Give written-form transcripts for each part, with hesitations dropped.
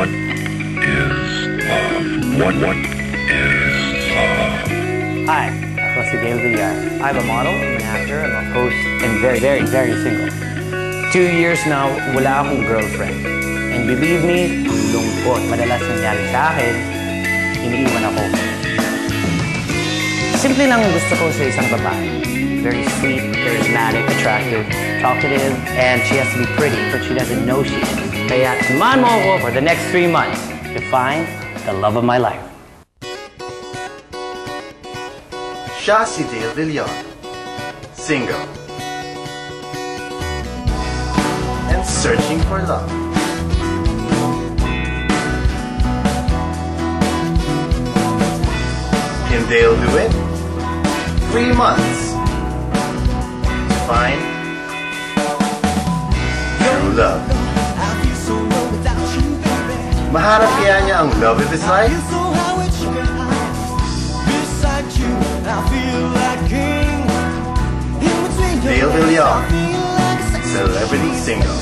Hi, ako si Villar. I'm a model, I'm an actor, I'm a host, and very single. 2 years now, wala akong girlfriend. And believe me, ang lungkot. Madalas nangyari sa akin, iniiwan ako. Simple lang gusto ko sa isang babae. Very sweet, charismatic, attractive, talkative, and she has to be pretty, but she doesn't know she is. Kaya samahan mo ako for the next 3 months to find the love of my life. Siya si Villar, single, and searching for love. Can Dale do it? 3 months to find true love. Maharap kaya niya ang love of his life? Villar Celebrity Single.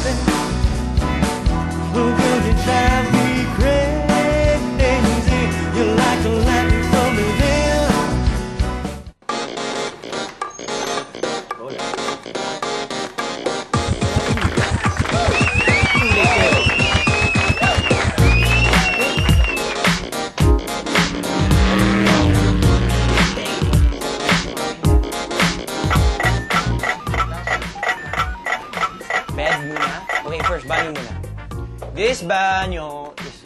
Okay, first, banyo muna. This banyo is,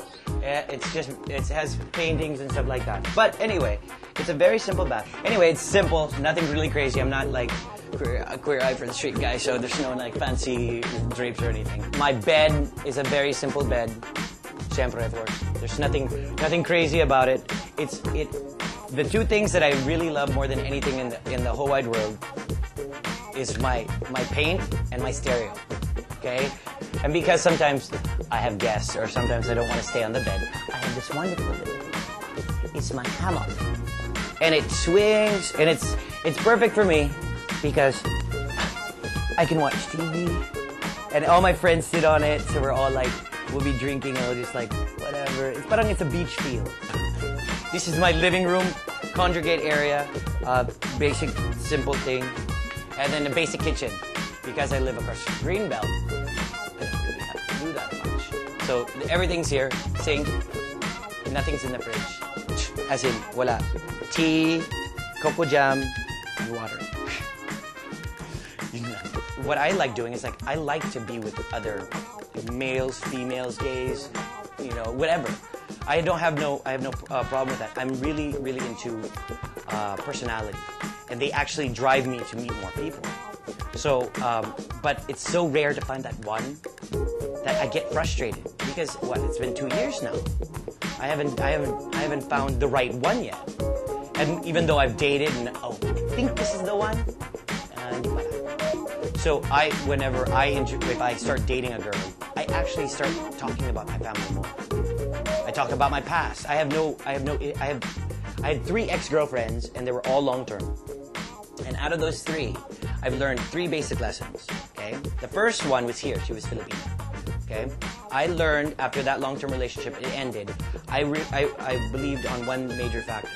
it has paintings and stuff like that. But anyway, it's a very simple bath. Anyway, it's simple, nothing really crazy. I'm not like a queer eye for the street guy, so there's no like fancy drapes or anything. My bed is a very simple bed. Siyempre, of course. There's nothing crazy about it. The two things that I really love more than anything in the whole wide world is my paint and my stereo. Okay? And because sometimes I have guests or sometimes I don't want to stay on the bed, I have this wonderful little thing. It's my hammock. And it swings, and it's perfect for me because I can watch TV and all my friends sit on it, so we're all like, we'll be drinking and we'll just like, whatever. It's a beach feel. This is my living room, congregate area, basic, simple thing. And then a basic kitchen. Because I live across Greenbelt, I don't really have to do that much. So everything's here, sink, nothing's in the fridge. As in, wala. Tea, cocoa jam, and water. What I like doing is like, I like to be with other males, females, gays, you know, whatever. I have no problem with that. I'm really into personality. And they actually drive me to meet more people. So, but it's so rare to find that one that I get frustrated because it's been 2 years now. I haven't found the right one yet. And even though I've dated and I think this is the one, so if I start dating a girl, I actually start talking about my family more. I talk about my past. I had 3 ex-girlfriends and they were all long-term. And out of those 3, I've learned 3 basic lessons, okay? The first one was here. She was Filipino, okay? I learned after that long-term relationship, it ended, I believed on one major factor,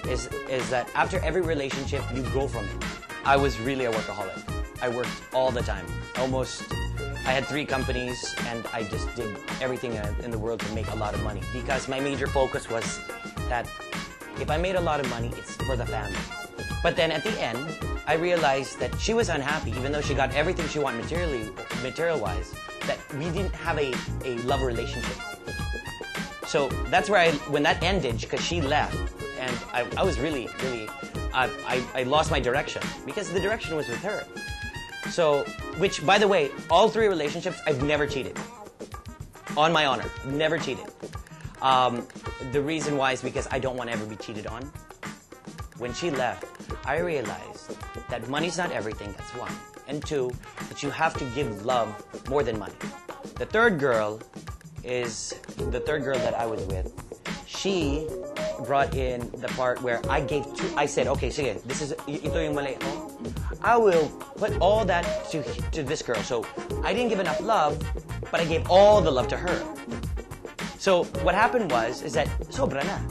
is that after every relationship, you grow from it. I was really a workaholic. I worked all the time. I had 3 companies, and I just did everything in the world to make a lot of money because my major focus was that if I made a lot of money, it's for the family. But then at the end, I realized that she was unhappy, even though she got everything she wanted material-wise, that we didn't have a love relationship. So that's where when that ended, because she left, and I was really, I lost my direction, because the direction was with her. So, which, by the way, all 3 relationships, I've never cheated. On my honor, never cheated. The reason why is because I don't want to ever be cheated on. When she left, I realized that money's not everything, that's 1. And 2, that you have to give love more than money. The third girl that I was with. She brought in the part where I said, okay, sige, ito yung mali ko. I will put all that to this girl. So I didn't give enough love, but I gave all the love to her. So what happened is that sobra na.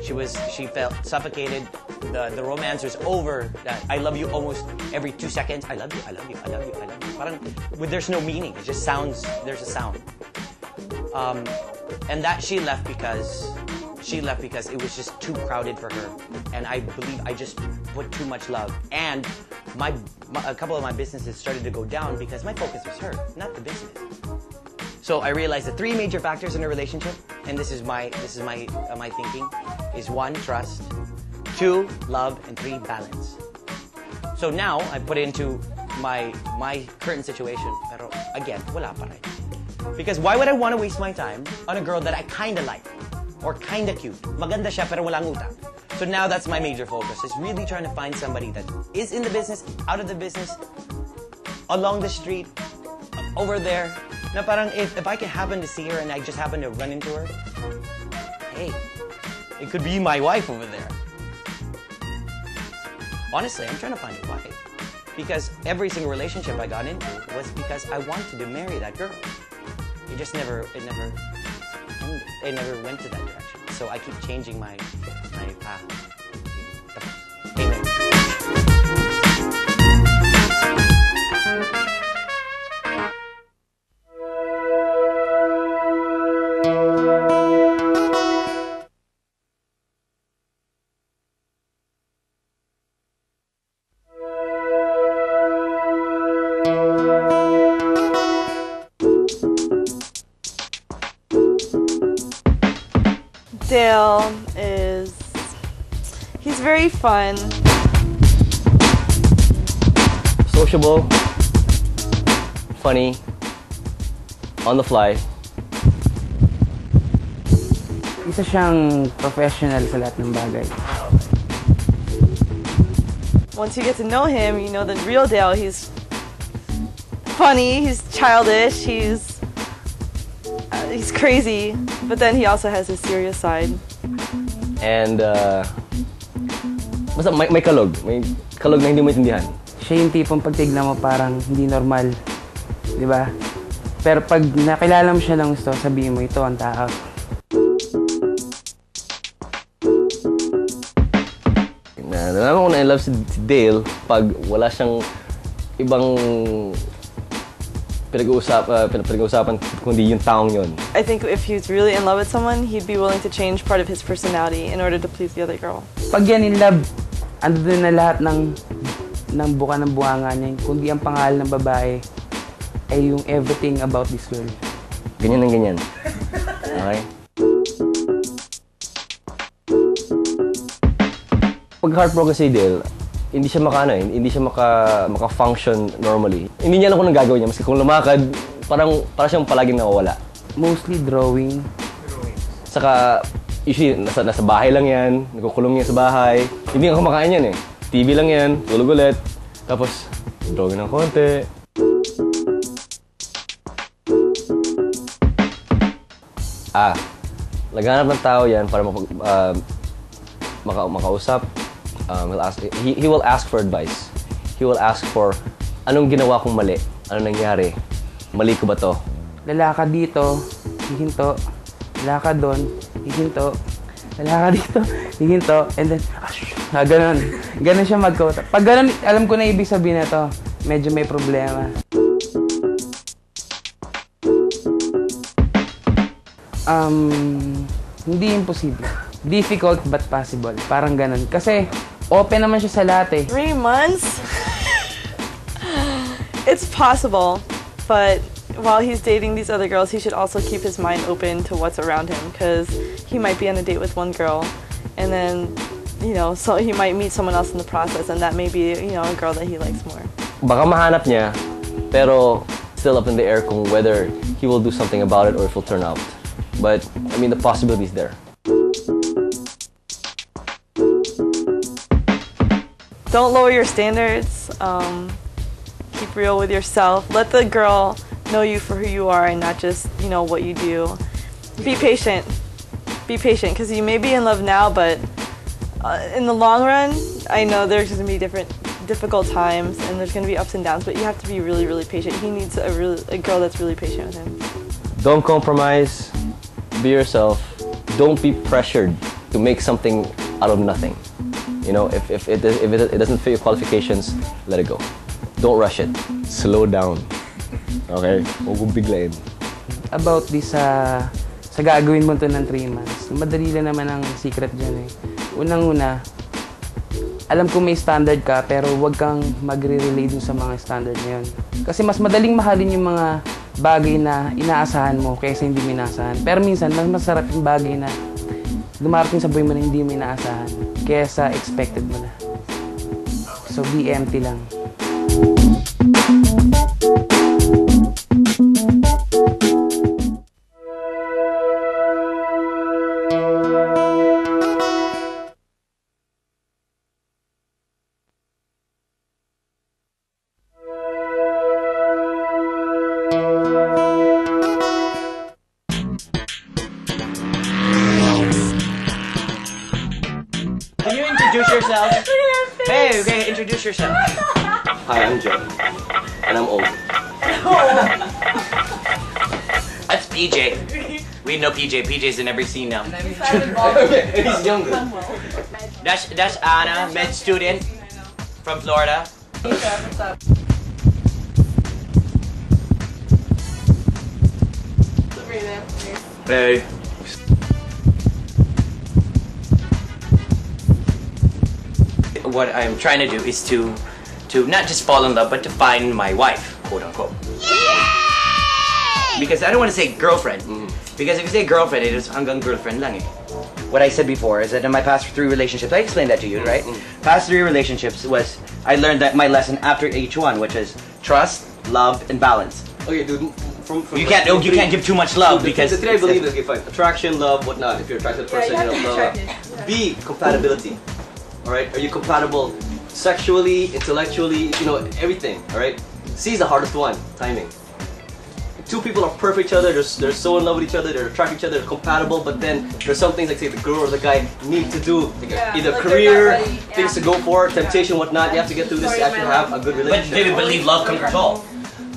She felt suffocated. The romance was over. I love you almost every 2 seconds. I love you, I love you, I love you, I love you. Parang, there's no meaning. It just sounds, there's a sound. And that she left because it was just too crowded for her. And I believe I just put too much love. And a couple of my businesses started to go down because my focus was her, not the business. So I realized the 3 major factors in a relationship, and this is my thinking, is 1, trust, 2, love, and 3, balance. So now I put it into my current situation, pero again, wala pa rin. Because why would I want to waste my time on a girl that I kinda like or kinda cute? Maganda siya pero walang utang. So now that's my major focus, is really trying to find somebody that is in the business, out of the business, along the street, over there. Na parang if I can happen to see her and I just happen to run into her, hey, it could be my wife over there. Honestly, I'm trying to find a wife. Because every single relationship I got into was because I wanted to marry that girl. It never went to that direction. So I keep changing my path. Amen. Dale he's very fun. Sociable, funny, on the fly. Isa siyang professional sa lahat ng bagay. Once you get to know him, you know the real Dale. He's funny, he's childish, he's crazy, but then he also has his serious side. And basta may kalog. May kalog na hindi mo intindihan. Siya yung tipong pagtignan mo parang hindi normal. Di ba? Pero pag nakilala mo siya ng gusto, sabihin mo, ito ang tao. Nalaman ko na in love si Dale pag wala siyang ibang pinag-uusapan kundi yung taong yun. I think if he's really in love with someone, he'd be willing to change part of his personality in order to please the other girl. Pag yan in love, andun na lahat ng buka ng buhanga niya. Kundi ang pangalan ng babae ay yung everything about this girl. Ganyan ang ganyan. Okay? Pag heartbroken si Dale, hindi siya maka-function normally. Hindi niya alam kung anong gagawin niya, maski kung lumakad, para siyang palaging nawawala. Mostly drawing. Saka, usually, nasa bahay lang yan, nagkukulong niya sa bahay. Hindi nga kumakain yan eh. TV lang yan, tulog ulit. Tapos, drawing ng konti. Naghanap ng tao yan para makausap. He will ask for advice. He will ask for, anong ginawa kong mali? Ano nangyari? Mali ko ba to? Lalakad dito, hihinto. Lalakad doon, hihinto. Lalakad dito, hihinto. And then, ganun. Ganun siya mag-quote. Pag ganun, alam ko na ibig sabihin na to, medyo may problema. Hindi imposible. Difficult but possible. Parang ganun. Kasi, open naman siya sa lahat eh. 3 months? It's possible, but while he's dating these other girls, he should also keep his mind open to what's around him, because he might be on a date with one girl, and then, you know, so he might meet someone else in the process, and that may be, you know, a girl that he likes more. Baka mahanap niya, pero still up in the air kung whether he will do something about it or if it'll turn out. But, I mean, the possibility is there. Don't lower your standards. Keep real with yourself. Let the girl know you for who you are and not just, you know, what you do. Be patient. Be patient, because you may be in love now, but in the long run, I know there's going to be difficult times and there's going to be ups and downs, but you have to be really, really patient. He needs a girl that's really patient with him. Don't compromise. be yourself. Don't be pressured to make something out of nothing. You know, if it doesn't fit your qualifications, let it go. Don't rush it. Slow down. Okay? Huwag mong biglayin. About this sa gagawin mo to ng 3 months, madali lang naman ang secret dyan eh. Unang-una, alam ko may standard ka, pero huwag kang magre-relate dun sa mga standard na yun. Kasi mas madaling mahalin yung mga bagay na inaasahan mo kaysa hindi mo inaasahan. Pero minsan, mas masarap yung bagay na dumarating sa buhay mo na hindi mo inaasahan kaysa expected mo na. So, be empty lang. Can you introduce yourself? Hey, okay, introduce yourself. Hi, I'm Joe. And I'm old. That's PJ. We know PJ. PJ's in every scene now. Okay, he's younger. That's Anna, med student from Florida. Hey. What I'm trying to do is to not just fall in love, but to find my wife, quote unquote. Because I don't want to say girlfriend. Because if you say girlfriend, it is hanggang girlfriend lang eh. What I said before is that in my past 3 relationships, I explained that to you, right? Past 3 relationships was, I learned that my lesson after each one, which is trust, love, and balance. Okay, dude. From You can't give too much love because the 3 I believe is okay, fine. Attraction, love, whatnot. If you're attracted to the person, you know, love. B, compatibility. Alright? Are you compatible sexually, intellectually, you know, everything, alright? C is the hardest one, timing. 2 people are perfect each other, they're so in love with each other, they're attracted to each other, they're compatible, but then there's some things like say the girl or the guy need to do, either like career, they're not ready, things to go for, temptation, whatnot. You have to get through this to actually have a good But relationship. do you believe love conquers all?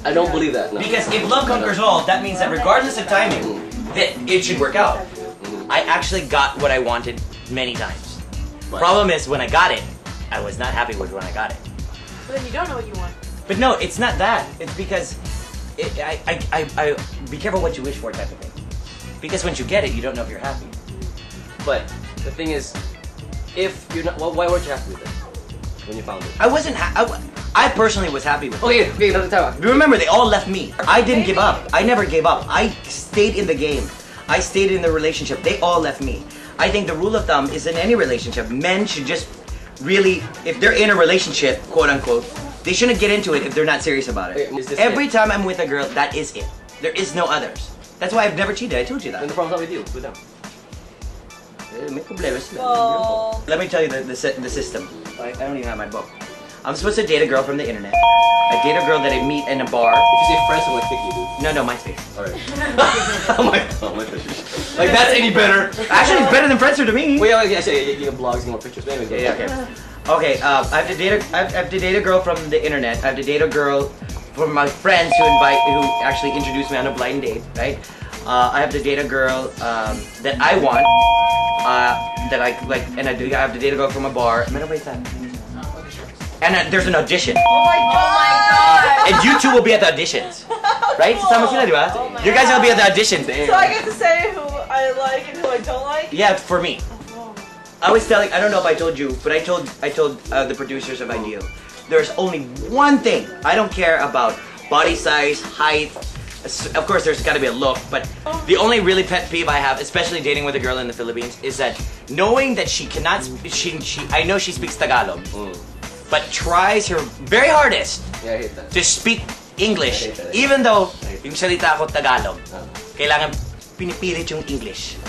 I don't believe that, no. Because if love conquers all, that means that regardless of timing, that it should work out. I actually got what I wanted many times. Problem is, when I got it, I was not happy with when I got it. But then you don't know what you want. But no, it's not that. It's because I be careful what you wish for type of thing. Because once you get it, you don't know if you're happy. But the thing is, if you're not, why weren't you happy with it when you found it? I wasn't. I personally was happy with it. Okay, another time. Remember, they all left me. I didn't give up. I never gave up. I stayed in the game. I stayed in the relationship. They all left me. I think the rule of thumb is in any relationship, men should just really, if they're in a relationship, quote unquote, they shouldn't get into it if they're not serious about it. Every time I'm with a girl, that is it. There is no others. That's why I've never cheated. I told you that. And the problem's not with you, with them. May problema sila. Let me tell you the system. I don't even have my book. I'm supposed to date a girl from the internet. I date a girl that I meet in a bar. If you say friends, I'm gonna kick you, dude. No, MySpace. Alright. Oh my like that's any better. Actually, it's better than Friendster to me. Wait, I say you get blogs, you get more pictures. Maybe Yeah, okay. Okay, I have to date a girl from the internet. I have to date a girl from my friends who actually introduced me on a blind date, right? I have to date a girl that I want, that I like, and I have to date a girl from a bar. And there's an audition. Oh my god! And you two will be at the auditions. Right? Sama sila, di ba? You guys will be at the auditions. So I get to say who I like and who I don't like? Yeah, for me. I was telling, I don't know if I told you, but I told the producers of Ideal, there's only one thing. I don't care about body size, height. Of course, there's got to be a look, but the only really pet peeve I have, especially dating with a girl in the Philippines, is that knowing that she cannot, I know she speaks Tagalog, but tries her very hardest Yeah, I hate that. to speak English, even though yung salita ko Tagalog, kailangan pinipilit yung English.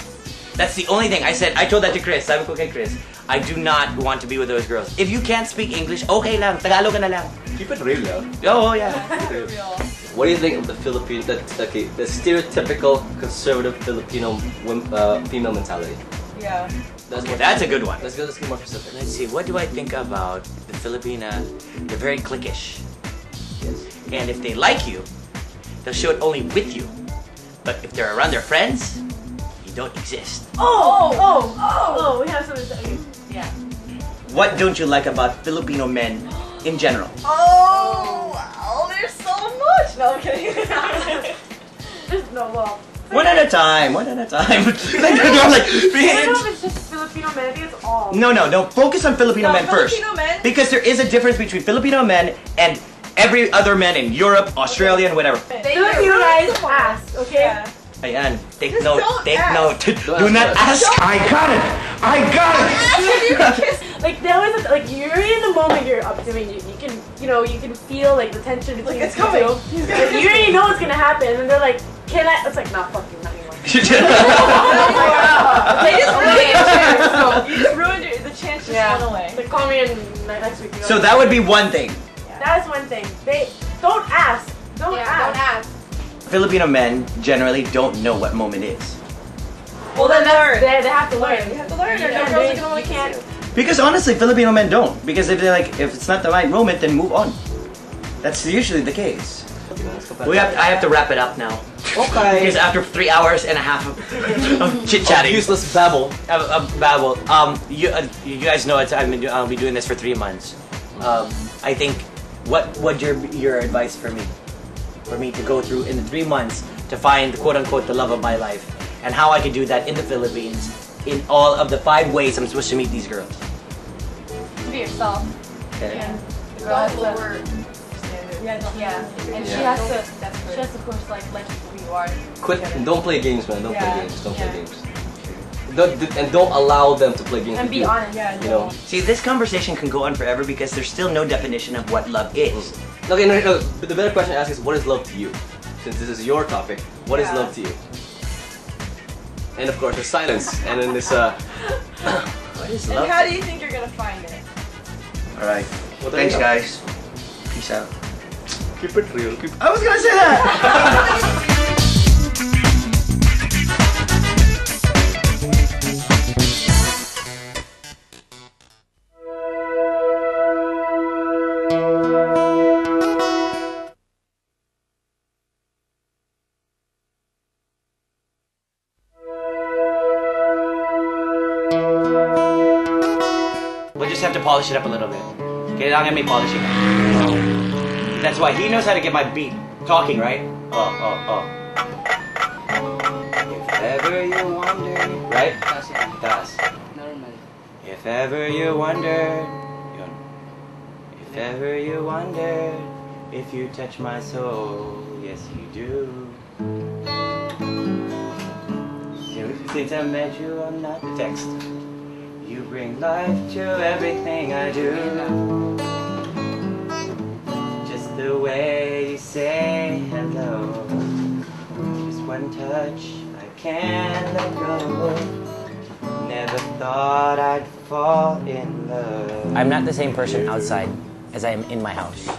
That's the only thing. I told that to Chris. Sabi ko kay Chris, I do not want to be with those girls. If you can't speak English, okay lang. Tagalog ka na lang. Keep it real, yeah. Oh, yeah. What do you think of the Philippine, the stereotypical conservative Filipino female mentality? Yeah. That's a good one. Let's get more specific. Let's see, what do I think about the Filipina? They're very cliquish. And if they like you, they'll show it only with you. But if they're around their friends, don't exist. We have something to say. Yeah. What don't you like about Filipino men in general? There's so much. No, I'm kidding. Just no, well. One at a time. Like, I'm like, I don't know if it's just Filipino men. I think it's all. no. Focus on Filipino men first. Filipino men? Because there is a difference between Filipino men and every other man in Europe, Australia, and whatever. Filipino guys ask, okay? Ayan, take note. Take ask. note. Do not ask. I got it. Like there was like you're in the moment you're up doing you can you can feel like the tension between It's you coming. two. Like, you already know what's gonna happen and they're like, can I? It's like not fucking not anymore. They just ruined it. You just ruined it. The chance just went away. Like call me in next week. So that would be one thing. That is one thing. They don't ask. Don't ask. Filipino men generally don't know what moment is. Well then they have to learn. You have to learn. Yeah, Girls they can only can't. Because honestly, Filipino men don't. Because if they're like, if it's not the right moment, then move on. That's usually the case. I have to wrap it up now. Okay. Because after 3 hours and a half of chit chatting, Useless babble. babble. You guys know I'll be doing this for 3 months. I think what would your advice for me? For me to go through in the 3 months to find quote unquote the love of my life, and how I could do that in the Philippines in all of the 5 ways I'm supposed to meet these girls. Be yourself. Okay. Don't lower standards. Yeah. And She has to of course like you for who you are. Quit. Don't play games, man. Don't play games. Don't play games. Don't allow them to play games. And with be you. honest. You know. See, this conversation can go on forever because there's still no definition of what love is. Okay, no. But the better question to ask is, what is love to you? Since this is your topic, what is love to you? And of course, the silence. And then this. What is And love? how do you think you're gonna find it? All right. Well, there Thanks, you go. guys. Peace out. Keep it real. I was gonna say that. We'll just have to polish it up a little bit. Kailangan may polishing. That's why he knows how to get my beat. Talking, right? If ever you wonder, right? Das. Normal. If ever you wonder, yun. If ever you wonder, if you touch my soul, yes you do. Since I met you, I'm not the text. You bring life to everything I do. Just the way you say hello. Just one touch, I can't let go. Never thought I'd fall in love. I'm not the same person outside as I am in my house.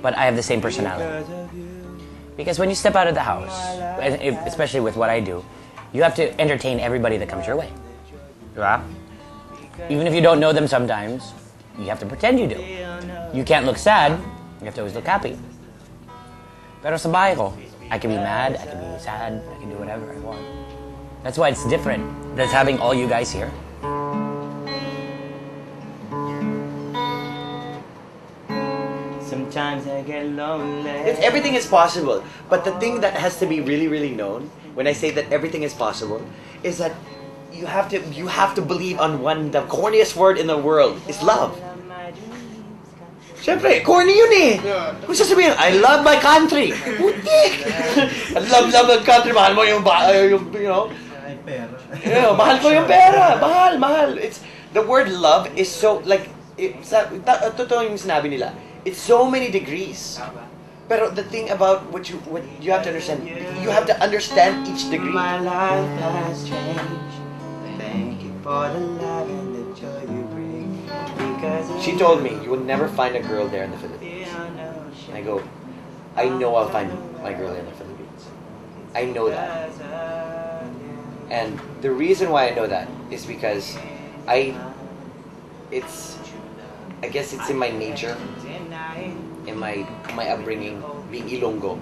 But I have the same personality. Because when you step out of the house, especially with what I do, you have to entertain everybody that comes your way. Right? Even if you don't know them sometimes, you have to pretend you do. You can't look sad, you have to always look happy. Pero sa bahay ko, I can be mad, I can be sad, I can do whatever I want. That's why it's different. That's having all you guys here. Sometimes I get lonely. Everything is possible, but the thing that has to be really, really known when I say that everything is possible is that you have to believe on the corniest word in the world is love. Siyempre, corny yun eh. Kung sasabihin, I love my country. Putik! I love my country. Mahal mo yung you know. Yeah, mahal ko yung pera. Mahal. It's the word love is so like totoo yung sinabi nila. It's so many degrees. Pero the thing about what you have to understand, you have to understand each degree. My life has changed. Thank you for the love and the joy you bring. She told me you will never find a girl there in the Philippines. And I go, I know I'll find my girl in the Philippines. I know that. And the reason why I know that is because I guess it's in my nature, in my upbringing, being Ilonggo,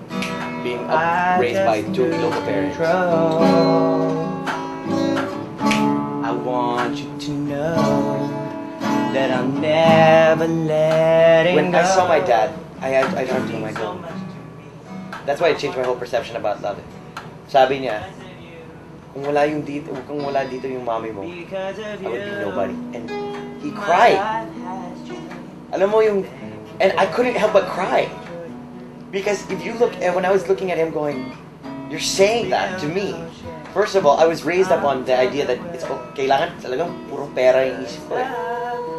being raised by 2 Ilonggo parents. When I saw my dad, I talked to him, I go, that's why I changed my whole perception about love. Sabi niya, kung wala dito yung mommy mo, I would be nobody. And he cried. Alam mo yung, and I couldn't help but cry. Because if you look, and when I was looking at him going, you're saying that to me. First of all, I was raised up on the idea that it's kailangan talagang puro pera yung isip ko eh.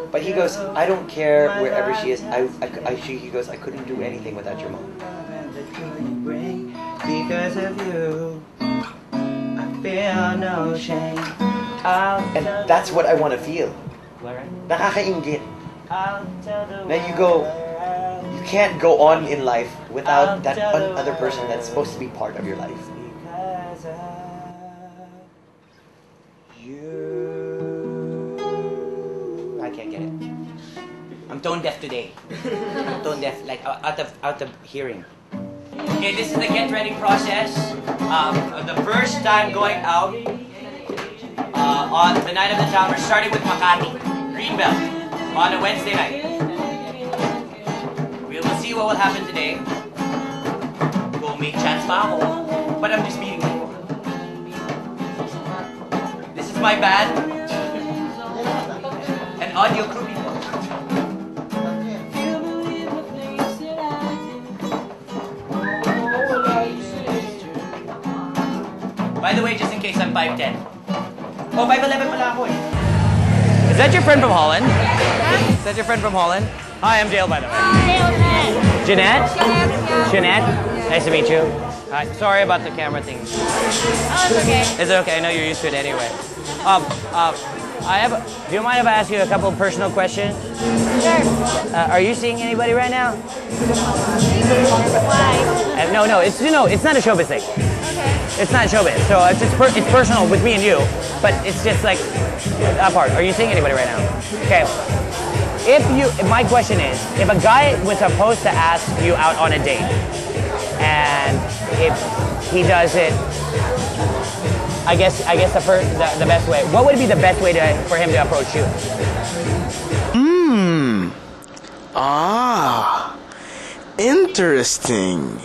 But he goes, I don't care wherever she is. He goes, I couldn't do anything without your mom. Because of you, I feel no shame. And that's what I want to feel. Nakakaingit. Now you go, you can't go on in life without that other person that's supposed to be part of your life. I can't get it. I'm tone deaf today. I'm tone deaf, like out of hearing. Okay, this is the get ready process. The first time going out on the night of the town, we're starting with Makati, Greenbelt, on a Wednesday night. We will see what will happen today. We'll make chance pa ako, but I'm just meeting people. This is my band, and audio crew people. By the way, just in case I'm 5'10". Oh, 5'11" pala ako eh. Is that your friend from Holland? Is that your friend from Holland? Hi, I'm Dale, by the way. Hi, Jeanette. Jeanette? Jeanette? Nice to meet you. Hi. Sorry about the camera thing. Oh, it's okay. Is it okay? I know you're used to it anyway. Do you mind if I ask you a couple of personal questions? Sure. Are you seeing anybody right now? Why? No, it's not a showbiz thing. Okay. It's not showbiz, so it's personal with me and you, but it's just like that part. Are you seeing anybody right now? Okay. My question is, if a guy was supposed to ask you out on a date, and if he does it, I guess the best way. What would be the best way for him to approach you? Interesting.